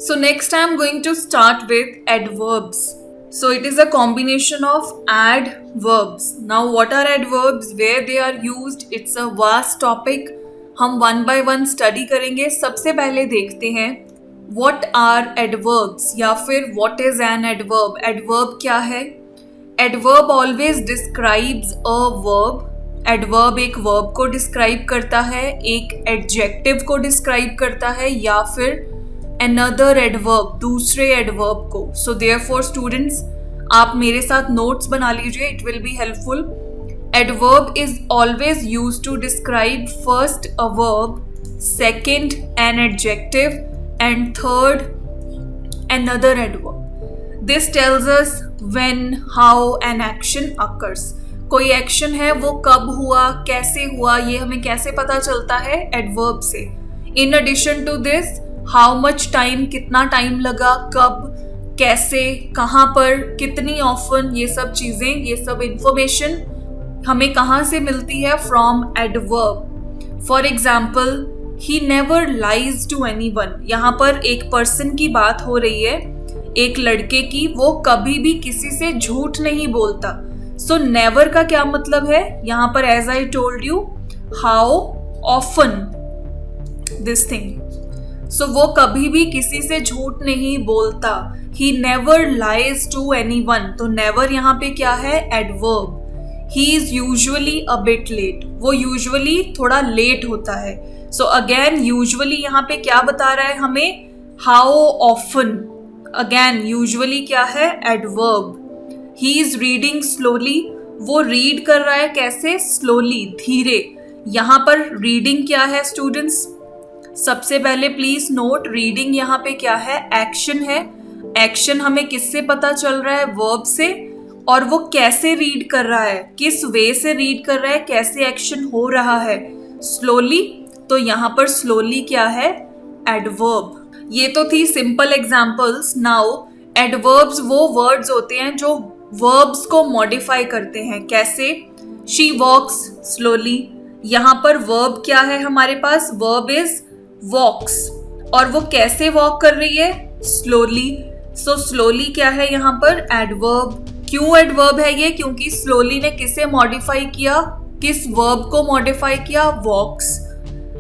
So next I am going to start with adverbs. So it is a combination of adverbs. Now what are adverbs? Where they are used? It's a vast topic. हम one by one study करेंगे. सबसे पहले देखते हैं what are adverbs या फिर what is an adverb? Adverb क्या है? Adverb always describes a verb. Adverb एक verb को describe करता है, एक adjective को describe करता है या फिर another adverb दूसरे adverb को. So therefore students आप मेरे साथ notes बना लीजिए, it will be helpful. Adverb is always used to describe first a verb, second an adjective and third another adverb. This tells us when, how an action occurs. कोई action है वो कब हुआ, कैसे हुआ, ये हमें कैसे पता चलता है? एडवर्ब से. In addition to this how much time, कितना टाइम लगा, कब, कैसे, कहाँ पर, कितनी ऑफन, ये सब चीजें, ये सब इंफॉर्मेशन हमें कहाँ से मिलती है? From adverb. For example he never lies to anyone. यहाँ पर एक पर्सन की बात हो रही है, एक लड़के की. वो कभी भी किसी से झूठ नहीं बोलता. सो नेवर का क्या मतलब है? यहाँ पर as I told you, how often this thing. So वो कभी भी किसी से झूठ नहीं बोलता. He never lies to anyone. तो नेवर यहाँ पे क्या है? Adverb. He is usually a bit late. वो यूजुअली थोड़ा लेट होता है. सो अगेन यूजुअली यहाँ पे क्या बता रहा है हमें? How often. अगेन यूजुअली क्या है? Adverb. He is reading slowly. वो रीड कर रहा है कैसे? स्लोली, धीरे. यहाँ पर रीडिंग क्या है स्टूडेंट्स? सबसे पहले प्लीज नोट, रीडिंग यहाँ पे क्या है? एक्शन है. एक्शन हमें किससे पता चल रहा है? वर्ब से. और वो कैसे रीड कर रहा है, किस वे से रीड कर रहा है, कैसे एक्शन हो रहा है? स्लोली. तो यहाँ पर स्लोली क्या है? एडवर्ब. ये तो थी सिंपल एग्जाम्पल्स. नाउ एडवर्ब्स वो वर्ड्स होते हैं जो वर्ब्स को मॉडिफाई करते हैं. कैसे? She walks slowly. यहाँ पर वर्ब क्या है हमारे पास? वर्ब इज वॉक्स. और वो कैसे वॉक कर रही है? स्लोली. सो स्लोली क्या है यहाँ पर? एडवर्ब. क्यों एडवर्ब है ये? क्योंकि स्लोली ने किसे मॉडिफाई किया? किस वर्ब को मॉडिफाई किया? Walks.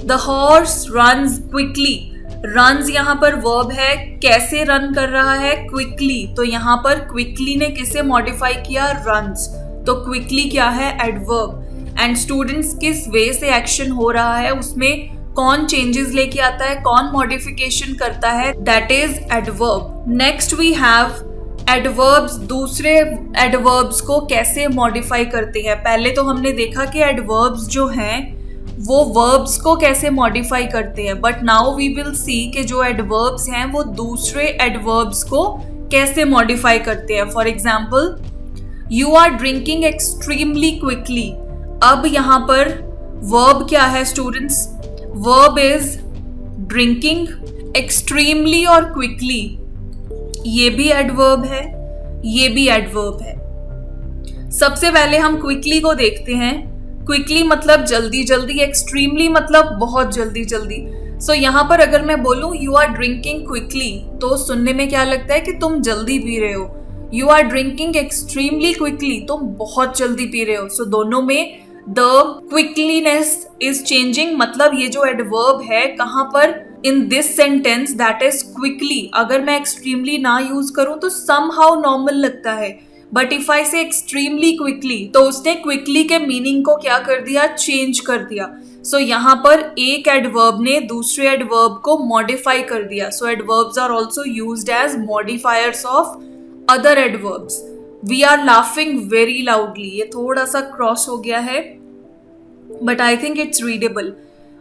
The horse runs quickly. Runs यहाँ पर वर्ब है. कैसे रन कर रहा है? क्विकली. तो यहाँ पर क्विकली ने किसे मॉडिफाई किया? रन्स. तो क्विकली क्या है? एडवर्ब. एंड स्टूडेंट्स किस वे से एक्शन हो रहा है, उसमें कौन चेंजेस लेके आता है, कौन मॉडिफिकेशन करता है? That is adverb. Next we have adverbs. दूसरे एडवर्ब्स को कैसे मॉडिफाई करते हैं? पहले तो हमने देखा कि एडवर्ब्स जो हैं वो वर्ब्स को कैसे मॉडिफाई करते हैं. But now we will see कि जो एडवर्ब्स हैं वो दूसरे एडवर्ब्स को कैसे मॉडिफाई करते हैं. For example you are drinking extremely quickly. अब यहाँ पर वर्ब क्या है students? Verb is drinking. Extremely और क्विकली ये भी एडवर्ब है, ये भी एडवर्ब है. सबसे पहले हम क्विकली को देखते हैं. क्विकली मतलब जल्दी जल्दी, एक्सट्रीमली मतलब बहुत जल्दी जल्दी. सो यहाँ पर अगर मैं बोलूँ यू आर ड्रिंकिंग क्विकली, तो सुनने में क्या लगता है कि तुम जल्दी पी रहे हो. You are drinking extremely quickly, तुम बहुत जल्दी पी रहे हो. सो दोनों में द क्विकलीनेस इज चेंजिंग. मतलब ये जो एडवर्ब है कहाँ पर? In this sentence, that is quickly. अगर मैं एक्सट्रीमली ना यूज करूं तो समहाउ नॉर्मल लगता है. बट इफ आई से एक्सट्रीमली क्विकली, तो उसने क्विकली के मीनिंग को क्या कर दिया? चेंज कर दिया. सो यहाँ पर एक एडवर्ब ने दूसरे एडवर्ब को मॉडिफाई कर दिया. So adverbs are also used as modifiers of other adverbs. We are laughing very loudly. ये थोड़ा सा क्रॉस हो गया है but I think it's readable.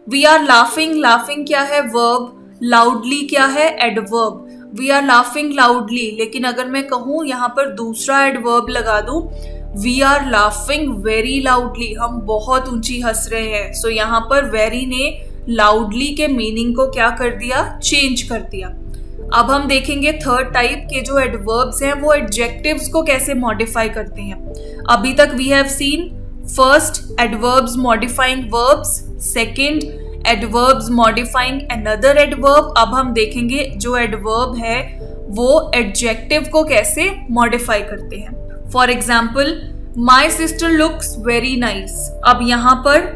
We are laughing. Laughing क्या है? वर्ब. लाउडली क्या है? Adverb. We are laughing loudly. लेकिन अगर मैं कहूँ यहाँ पर दूसरा एडवर्ब लगा दूं, we are laughing very loudly. हम बहुत ऊंची हंस रहे हैं. सो यहाँ पर वेरी ने लाउडली के मीनिंग को क्या कर दिया? चेंज कर दिया. अब हम देखेंगे थर्ड टाइप के जो एडवर्ब्स हैं वो एडजेक्टिव्स को कैसे मॉडिफाई करते हैं. अभी तक we have seen first adverbs modifying verbs, second adverbs modifying another adverb. अब हम देखेंगे जो एडवर्ब है वो एडजेक्टिव को कैसे मॉडिफाई करते हैं। For example, my sister looks very nice. अब यहाँ पर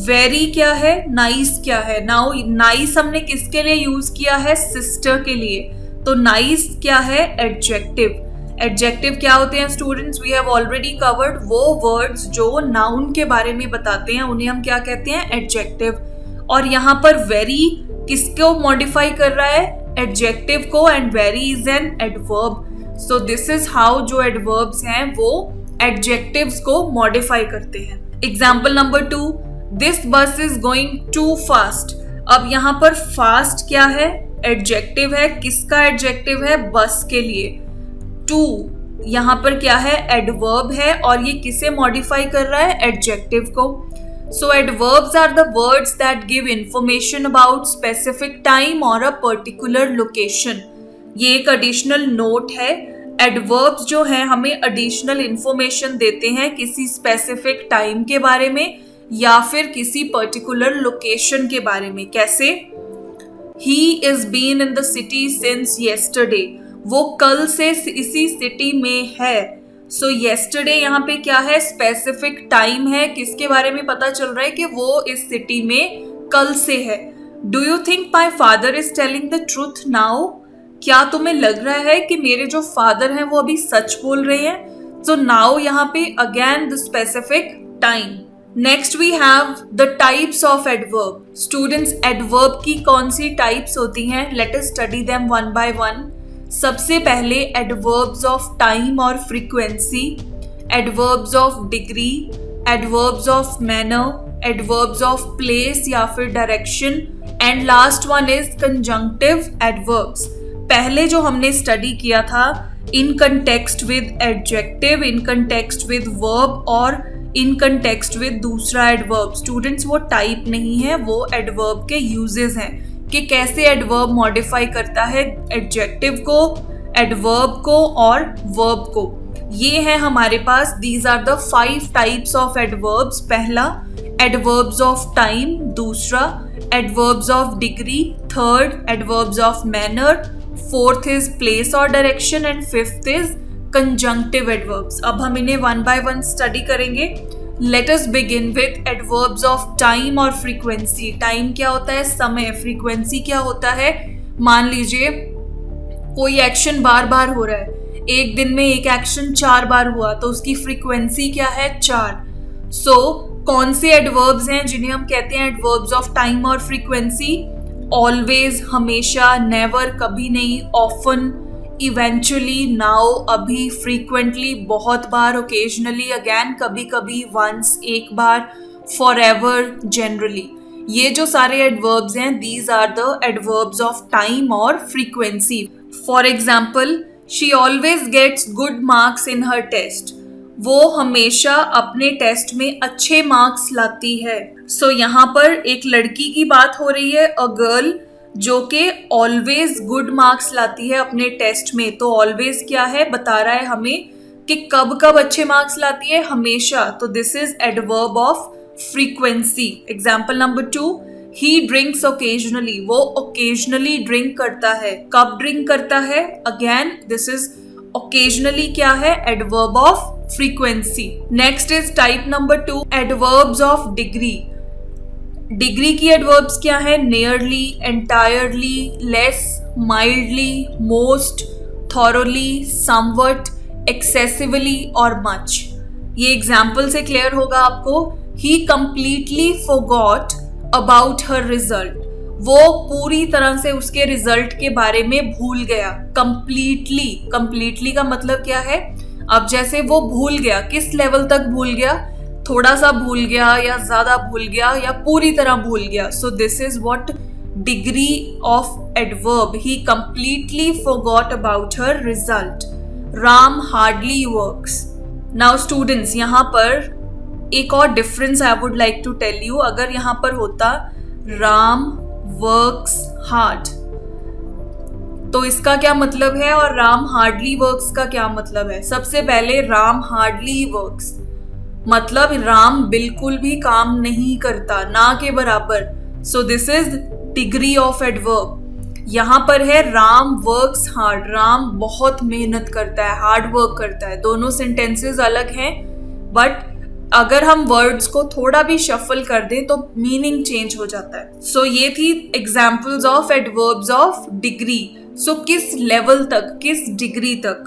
वेरी क्या है, नाइस क्या है। नाउ नाइस हमने किसके लिए यूज किया है, सिस्टर के लिए, तो नाइस क्या है, एडजेक्टिव। एडजेक्टिव क्या होते हैं students, we have already covered. वो वर्ड्स जो नाउन के बारे में बताते हैं उन्हें हम क्या कहते हैं, एडजेक्टिव। और यहाँ पर वेरी किसको मॉडिफाई कर रहा है, एडजेक्टिव को, and very is an adverb. So this is how जो एडवर्ब्स हैं वो एडजेक्टिव्स को मॉडिफाई करते हैं। एग्जाम्पल नंबर 2, दिस बस इज गोइंग टू फास्ट। अब यहाँ पर फास्ट क्या है, एडजेक्टिव है। किसका एडजेक्टिव है, बस के लिए। टू यहाँ पर क्या है, एडवर्ब है, और ये किसे मॉडिफाई कर रहा है, एडजेक्टिव को। So adverbs are the words that give information about specific time और अ पर्टिकुलर लोकेशन। ये एक एडिशनल नोट है। एडवर्ब्स जो हैं हमें एडिशनल इंफॉर्मेशन देते हैं किसी स्पेसिफिक टाइम के बारे में या फिर किसी पर्टिकुलर लोकेशन के बारे में। कैसे, he is been in the city since yesterday. वो कल से इसी सिटी में है। सो येस्टरडे यहाँ पे क्या है, स्पेसिफिक टाइम है। किसके बारे में पता चल रहा है कि वो इस सिटी में कल से है। Do you think my father is telling the truth now. क्या तुम्हें लग रहा है कि मेरे जो फादर हैं वो अभी सच बोल रहे हैं। सो नाउ यहाँ पे again the specific time. Next we have the types of adverb. Students, adverb की कौन सी टाइप्स होती हैं, let us study them one by one. सबसे पहले एडवर्ब्स ऑफ टाइम और frequency, adverbs of degree, adverbs of manner, adverbs of place या फिर direction, and last one is conjunctive adverbs. पहले जो हमने स्टडी किया था in context with adjective, in context with verb और इन कंटेक्स्ट विद दूसरा एडवर्ब। स्टूडेंट्स, वो टाइप नहीं है, वो एडवर्ब के यूजेस हैं कि कैसे एडवर्ब मॉडिफाई करता है एडजेक्टिव को, एडवर्ब को और वर्ब को। ये है हमारे पास, these are the 5 types of adverbs. पहला एडवर्ब्स ऑफ टाइम, दूसरा adverbs of degree, third adverbs of manner, fourth is place और direction, and fifth is conjunctive adverbs. अब हम इन्हें वन बाय वन स्टडी करेंगे। Let us begin with adverbs of time और frequency. Time क्या होता है, समय। फ्रीक्वेंसी क्या होता है, मान लीजिए कोई एक्शन बार बार हो रहा है, एक दिन में एक एक्शन 4 बार हुआ तो उसकी फ्रीक्वेंसी क्या है, 4। सो कौन से एडवर्ब्स हैं जिन्हें हम कहते हैं एडवर्ब्स ऑफ टाइम और फ्रीक्वेंसी, ऑलवेज, हमेशा, नेवर, कभी नहीं, ऑफन, इवेंचुअली, नाउ, अभी, फ्रीक्वेंटली, बहुत बार, ओकेजनली, अगेन, कभी कभी, वंस, एक बार, फॉरएवर, जनरली। ये जो सारे एडवर्ब्स हैं these are the adverbs of time और frequency. For example, she always gets good marks in हर टेस्ट। वो हमेशा अपने टेस्ट में अच्छे मार्क्स लाती है। सो यहाँ पर एक लड़की की बात हो रही है, अ गर्ल, जो कि ऑलवेज गुड मार्क्स लाती है अपने टेस्ट में। तो ऑलवेज क्या है, बता रहा है हमें कि कब कब अच्छे मार्क्स लाती है, हमेशा। तो this is adverb of frequency. Example number 2, he drinks occasionally. वो ओकेजनली ड्रिंक करता है। कब ड्रिंक करता है, अगेन दिस इज ओकेजनली क्या है, adverb of frequency. Next is type number 2, adverbs of degree. Degree की एडवर्ब्स क्या है, nearly, entirely, less, mildly, most, thoroughly, somewhat, excessively और मच। ये एग्जाम्पल से क्लियर होगा आपको। He completely forgot about her result. वो पूरी तरह से उसके रिजल्ट के बारे में भूल गया। कंप्लीटली, कंप्लीटली का मतलब क्या है, अब जैसे वो भूल गया, किस लेवल तक भूल गया, थोड़ा सा भूल गया या ज्यादा भूल गया या पूरी तरह भूल गया। So this is what degree of adverb, he completely forgot about her result. Ram hardly works. Now students, यहाँ पर एक और difference I would like to tell you. अगर यहाँ पर होता राम वर्क्स हार्ड, तो इसका क्या मतलब है, और राम हार्डली वर्क्स का क्या मतलब है। सबसे पहले राम हार्डली वर्क्स मतलब राम बिल्कुल भी काम नहीं करता, ना के बराबर। सो this is degree of adverb. यहाँ पर है राम वर्क्स हार्ड. राम बहुत मेहनत करता है, हार्ड वर्क करता है. दोनों सेंटेंसेस अलग हैं, बट अगर हम वर्ड्स को थोड़ा भी शफल कर दें तो मीनिंग चेंज हो जाता है. सो ये थी examples of adverbs of degree. So किस लेवल तक, किस डिग्री तक.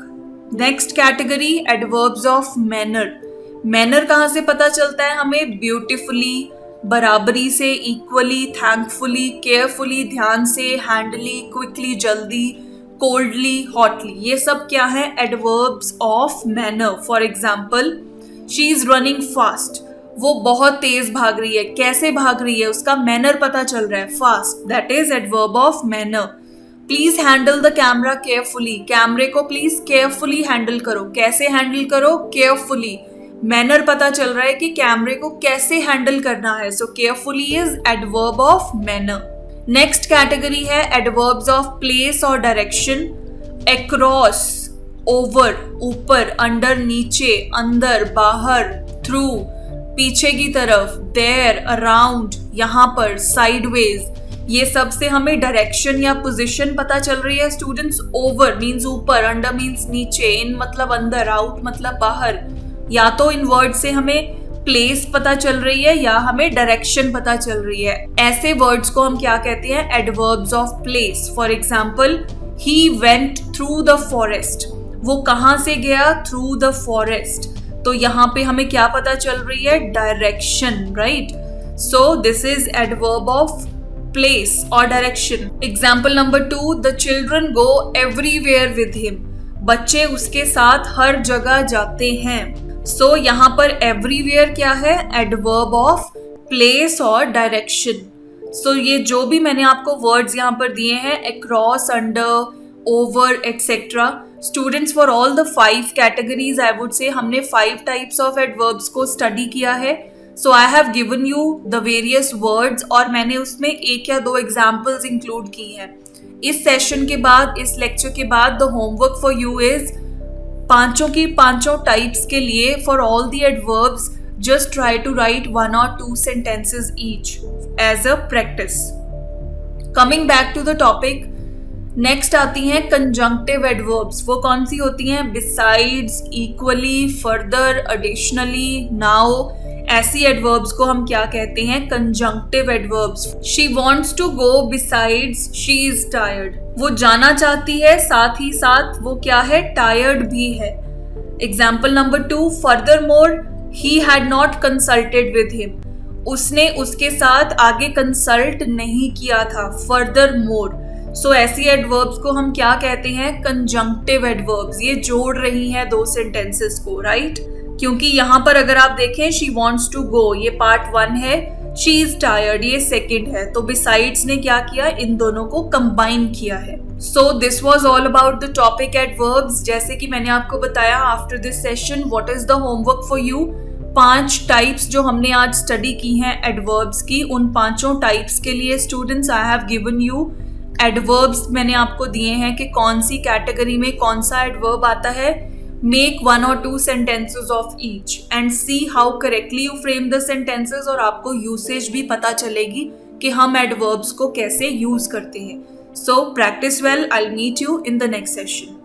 Next category adverbs of manner. Manner कहाँ से पता चलता है हमें? ब्यूटिफुली, बराबरी से, इक्वली, थैंकफुली, केयरफुली, ध्यान से, हैंडली, क्विकली, जल्दी, कोल्डली, हॉटली. ये सब क्या है? Adverbs of manner. For example, she is running fast. वो बहुत तेज भाग रही है. कैसे भाग रही है? उसका मैनर पता चल रहा है, fast. That is adverb of manner. Please handle the camera carefully. कैमरे को प्लीज केयरफुली हैंडल करो. कैसे हैंडल करो? केयरफुली. मैनर पता चल रहा है कि कैमरे को कैसे हैंडल करना है. सो carefully is adverb of manner. Next category है एडवर्ब्स ऑफ प्लेस और डायरेक्शन. अक्रॉस, ओवर, ऊपर, अंडर, नीचे, अंदर, बाहर, थ्रू, पीछे की तरफ, देयर, अराउंड, यहाँ पर, साइडवेज. ये सब से हमें डायरेक्शन या पोजीशन पता चल रही है स्टूडेंट्स. ओवर मीन्स ऊपर, अंडर मीन्स नीचे, इन मतलब अंदर, आउट मतलब बाहर. या तो इन वर्ड से हमें प्लेस पता चल रही है या हमें डायरेक्शन पता चल रही है. ऐसे वर्ड्स को हम क्या कहते हैं? Adverbs of place. For example, he went through the forest. वो कहाँ से गया? Through the forest. तो यहाँ पे हमें क्या पता चल रही है? Direction, right. So this is adverb of place और direction. Example number 2, the children go everywhere with him. बच्चे उसके साथ हर जगह जाते हैं. सो यहाँ पर एवरीवेयर क्या है? एडवर्ब ऑफ प्लेस और डायरेक्शन. सो ये जो भी मैंने आपको वर्ड्स यहाँ पर दिए हैं, across, under, over, etcetera, students for all the 5 categories I would say हमने 5 टाइप्स ऑफ एडवर्ब्स को स्टडी किया है. So I have given you the various words और मैंने उसमें 1 या 2 एग्जाम्पल्स इंक्लूड की हैं. इस सेशन के बाद, इस लेक्चर के बाद the homework for you is पांचों की पांचों टाइप्स के लिए for all the adverbs just try to write 1 or 2 sentences each as a practice. Coming back to the topic, next आती हैं कंजंक्टिव एडवर्ब्स. वो कौन सी होती हैं? Besides, equally, further, additionally, now. ऐसी एडवर्ब्स को हम क्या कहते हैं? Conjunctive adverbs. She wants to go besides she is tired. वो जाना चाहती है, साथ ही साथ वो क्या है? टायर्ड भी है. Example number 2, further more he had not consulted with him. उसने उसके साथ आगे कंसल्ट नहीं किया था. Further more. सो ऐसी एडवर्ब्स को हम क्या कहते हैं? Conjunctive adverbs. ये जोड़ रही हैं 2 सेंटेंसेस को, राइट? क्योंकि यहाँ पर अगर आप देखें, शी वॉन्ट्स टू गो, ये पार्ट 1 है. शी इज टायर्ड, ये सेकेंड है. तो बिसाइड्स ने क्या किया? इन दोनों को कंबाइन किया है. So this was all about the topic adverbs. जैसे कि मैंने आपको बताया, after this session what is the homework for you. 5 types जो हमने आज स्टडी की हैं एडवर्ब्स की, उन 5 टाइप्स के लिए students I have given you adverbs. मैंने आपको दिए हैं कि कौन सी कैटेगरी में कौन सा एडवर्ब आता है. Make 1 or 2 sentences of each and see how correctly you frame the sentences, और आपको यूसेज भी पता चलेगी कि हम एडवर्ब्स को कैसे यूज करते हैं. So practice well. I'll meet you in the next session.